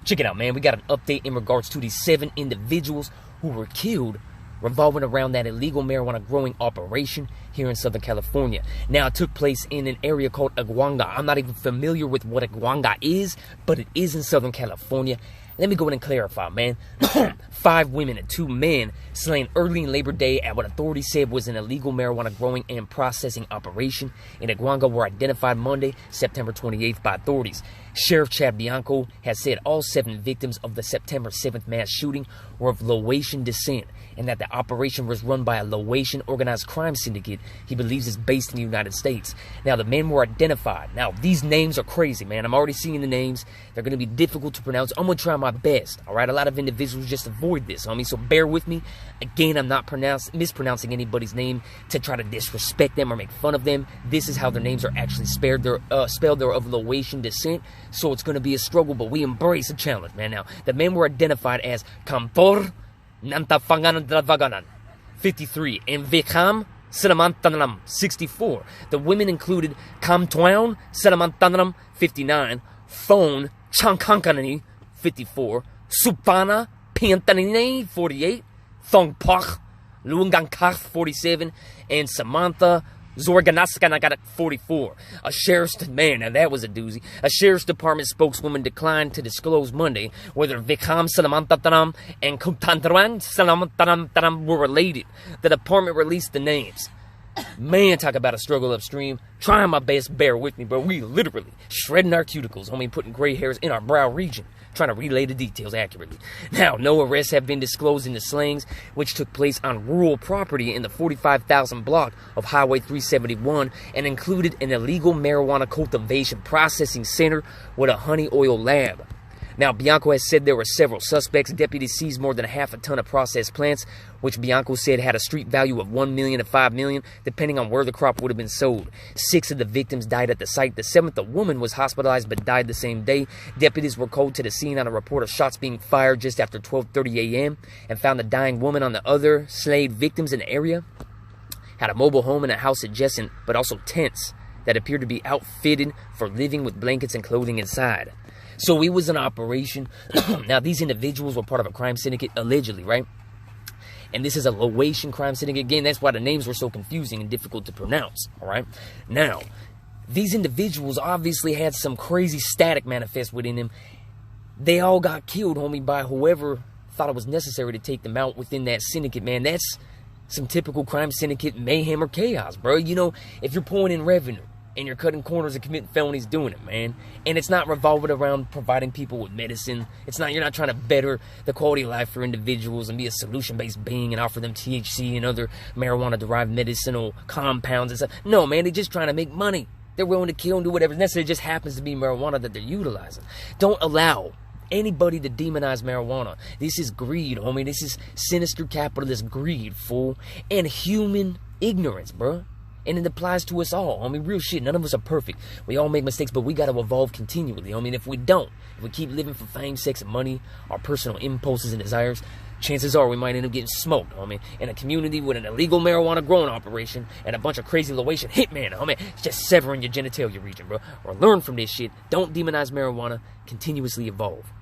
Check it out, man. We got an update in regards to these 7 individuals who were killed revolving around that illegal marijuana growing operation here in Southern California. Now, it took place in an area called Aguanga. I'm not even familiar with what Aguanga is, but it is in Southern California. Let me go ahead and clarify, man. 5 women and 2 men slain early in Labor Day at what authorities said was an illegal marijuana growing and processing operation in Aguanga were identified Monday, September 28th by authorities. Sheriff Chad Bianco has said all 7 victims of the September 7th mass shooting were of Laotian descent and that the operation was run by a Laotian organized crime syndicate he believes is based in the United States. Now, the men were identified. Now, these names are crazy, man. I'm already seeing the names. They're going to be difficult to pronounce. I'm going to try my best, all right? A lot of individuals just avoid this, homie, so bear with me. Again, I'm not mispronouncing anybody's name to try to disrespect them or make fun of them. This is how their names are actually spelled. They're of Laotian descent, so it's going to be a struggle, but we embrace a challenge, man. Now, the men were identified as Kampor Nantafangan 53 and Vikam Selamantanam 64. The women included Kamtuan Selamantanam 59, Phone Chankankani 54, Supana Piantanine 48, Thongpach Luangankach 47, and Samantha Zorganaskanagat 44. A sheriff's man, now that was a doozy. A sheriff's department spokeswoman declined to disclose Monday whether Vikam Salamantaram and Kuntantran Salamantaram were related. The department released the names. Man, talk about a struggle upstream. Trying my best, bear with me, bro. We literally shredding our cuticles, homie, putting gray hairs in our brow region, trying to relay the details accurately. Now, no arrests have been disclosed in the slayings, which took place on rural property in the 45,000 block of Highway 371 and included an illegal marijuana cultivation processing center with a honey oil lab. Now, Bianco has said there were several suspects. Deputies seized more than half a ton of processed plants, which Bianco said had a street value of $1 million to $5 million, depending on where the crop would have been sold. 6 of the victims died at the site. The 7th, a woman, was hospitalized but died the same day. Deputies were called to the scene on a report of shots being fired just after 12:30 a.m. and found the dying woman on the other slayed victims in the area. Had a mobile home and a house adjacent, but also tents that appeared to be outfitted for living with blankets and clothing inside. So it was an operation. Now, these individuals were part of a crime syndicate, allegedly, right? And this is a Laotian crime syndicate. Again, that's why the names were so confusing and difficult to pronounce, all right? Now, these individuals obviously had some crazy static manifest within them. They all got killed, homie, by whoever thought it was necessary to take them out within that syndicate, man. That's some typical crime syndicate mayhem or chaos, bro. You know, if you're pulling in revenue and you're cutting corners and committing felonies doing it, man. And it's not revolving around providing people with medicine. You're not trying to better the quality of life for individuals and be a solution-based being and offer them THC and other marijuana-derived medicinal compounds and stuff. No, man, they're just trying to make money. They're willing to kill and do whatever necessary. It just happens to be marijuana that they're utilizing. Don't allow anybody to demonize marijuana. This is greed, homie. This is sinister capitalist greed, fool. And human ignorance, bro. And it applies to us all. I mean, real shit. None of us are perfect. We all make mistakes, but we got to evolve continually. I mean, if we don't, if we keep living for fame, sex, and money, our personal impulses and desires, chances are we might end up getting smoked. I mean, in a community with an illegal marijuana growing operation and a bunch of crazy Laotian hitmen. I mean, it's just severing your genitalia region, bro. Or learn from this shit. Don't demonize marijuana. Continuously evolve.